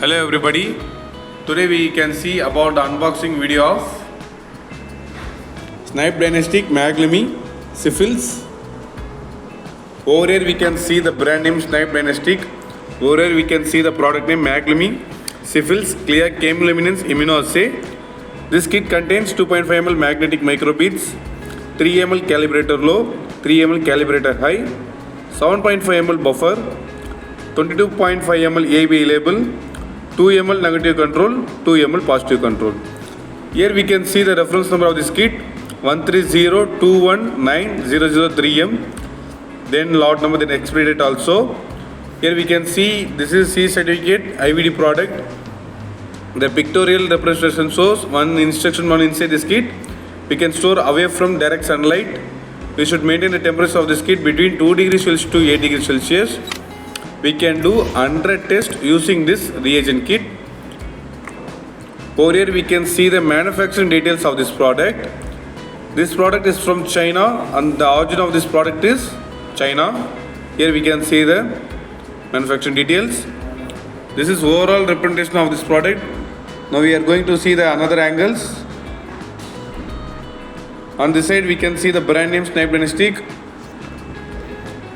Hello everybody. Today we can see about the unboxing video of Snibe MAGLUMI Syphilis. Over here we can see the brand name Snibe. Over here we can see the product name MAGLUMI Syphilis CLIA Chemiluminescence Immunoassay. This kit contains 2.5 ml magnetic microbeads, 3 ml calibrator low, 3 ml calibrator high, 7.5 ml buffer, 22.5 ml ABI label, 2 ml negative control, 2 ml positive control. Here we can see the reference number of this kit 130219003M. Then lot number, then expiry date also. Here we can see this is C certificate IVD product. The pictorial representation shows one instruction one inside this kit. We can store away from direct sunlight. We should maintain the temperature of this kit between 2 degrees Celsius to 8 degrees Celsius. We can do 100 tests using this reagent kit. Over here we can see the manufacturing details of this product. This product is from China and the origin of this product is China. Here we can see the manufacturing details. This is overall representation of this product. Now we are going to see the another angles. On this side we can see the brand name Snibe.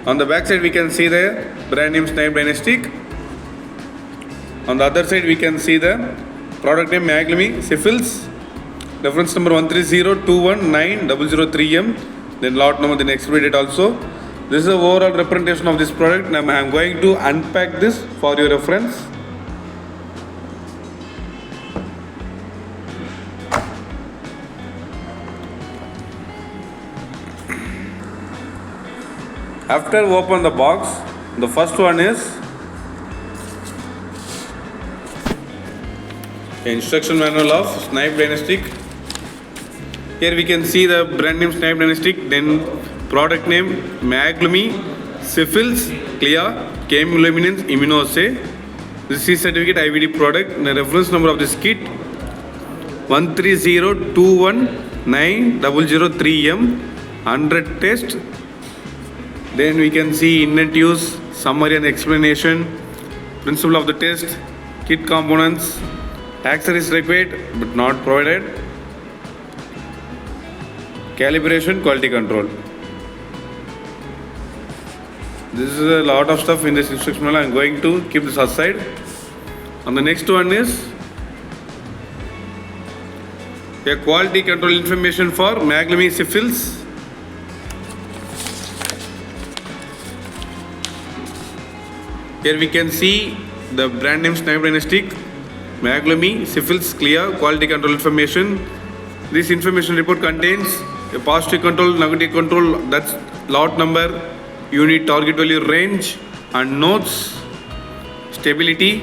On the back side we can see the brand name Snibe. On the other side we can see the product name MAGLUMI Syphilis. Reference number 130219003M. Then lot number, then expiry date also. This is the overall representation of this product. Now I am going to unpack this for your reference. After open the box, the first one is the instruction manual of Snibe. Here we can see the brand name Snibe, then product name MAGLUMI Syphilis CLIA Chemiluminescence Immunoassay. This is certificate IVD product. The reference number of this kit 130219003M. 100 test. Then we can see intent use, summary and explanation, principle of the test, kit components, tax is required but not provided, calibration, quality control. This is a lot of stuff in this instruction manual. I am going to keep this aside. And the next one is a quality control information for MAGLUMI Syphilis. Here we can see the brand name Snibe MAGLUMI Syphilis CLIA quality control information. This information report contains a positive control, negative control, that's lot number, unit target value range, and notes, stability.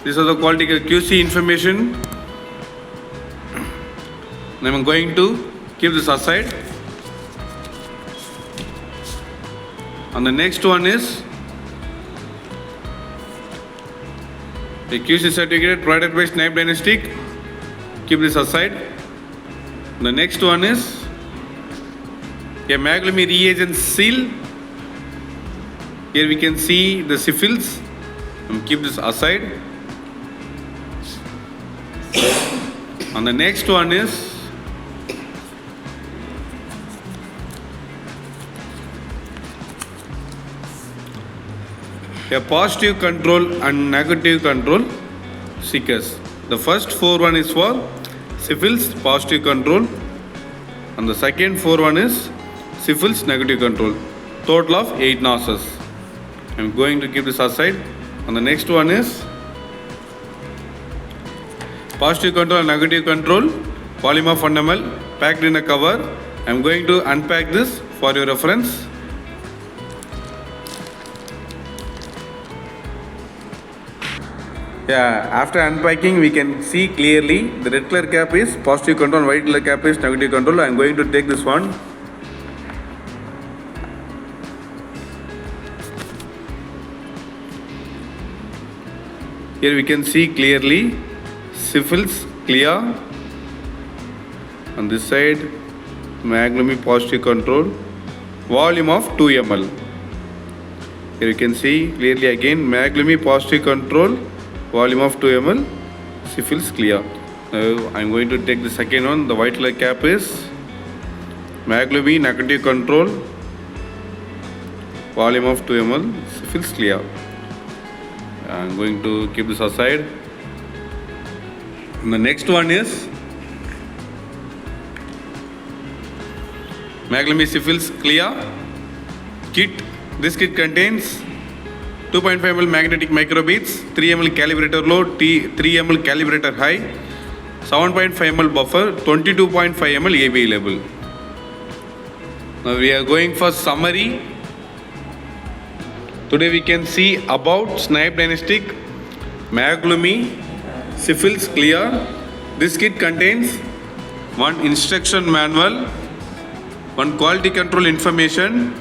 These are the quality QC information. I am going to keep this aside. And the next one is the QC certificate provided by Snibe. Keep this aside. The next one is a MAGLUMI reagent seal. Here we can see the syphilis. Keep this aside. And the next one is a positive control and negative control seekers. The first 4 one is for syphilis positive control, and the second 4 one is syphilis negative control. Total of 8 nurses. I am going to keep this aside. And the next one is positive control and negative control polymer fundamental packed in a cover. I am going to unpack this for your reference. Yeah, after unpacking we can see clearly the red color cap is positive control, white color cap is negative control. I am going to take this one. Here we can see clearly syphilis CLIA. On this side MAGLUMI positive control, volume of 2 ml. Here you can see clearly again MAGLUMI positive control, volume of 2 ml, syphilis CLIA. Now I am going to take the second one. The white color cap is MAGLUMI negative control, volume of 2 ml, syphilis CLIA. I am going to keep this aside. And the next one is MAGLUMI Syphilis CLIA kit. This kit contains 2.5 ml magnetic microbeads, 3 ml calibrator low, 3 ml calibrator high, 7.5 ml buffer, 22.5 ml ABI label. Now we are going for summary. Today we can see about Snibe diagnostic MAGLUMI Syphilis CLIA. This kit contains one instruction manual, one quality control information,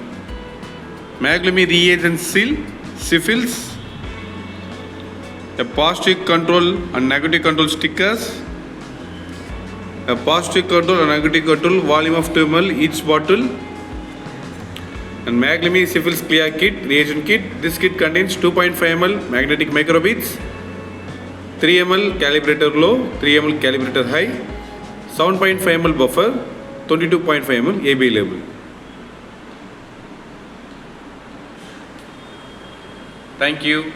MAGLUMI reagent seal, syphilis, a positive control and negative control stickers, a positive control and negative control, volume of 2 ml each bottle, and MAGLUMI Syphilis CLIA kit, reagent kit. This kit contains 2.5 ml magnetic microbeads, 3 ml calibrator low, 3 ml calibrator high, 7.5 ml buffer, 22.5 ml ABI label. Thank you.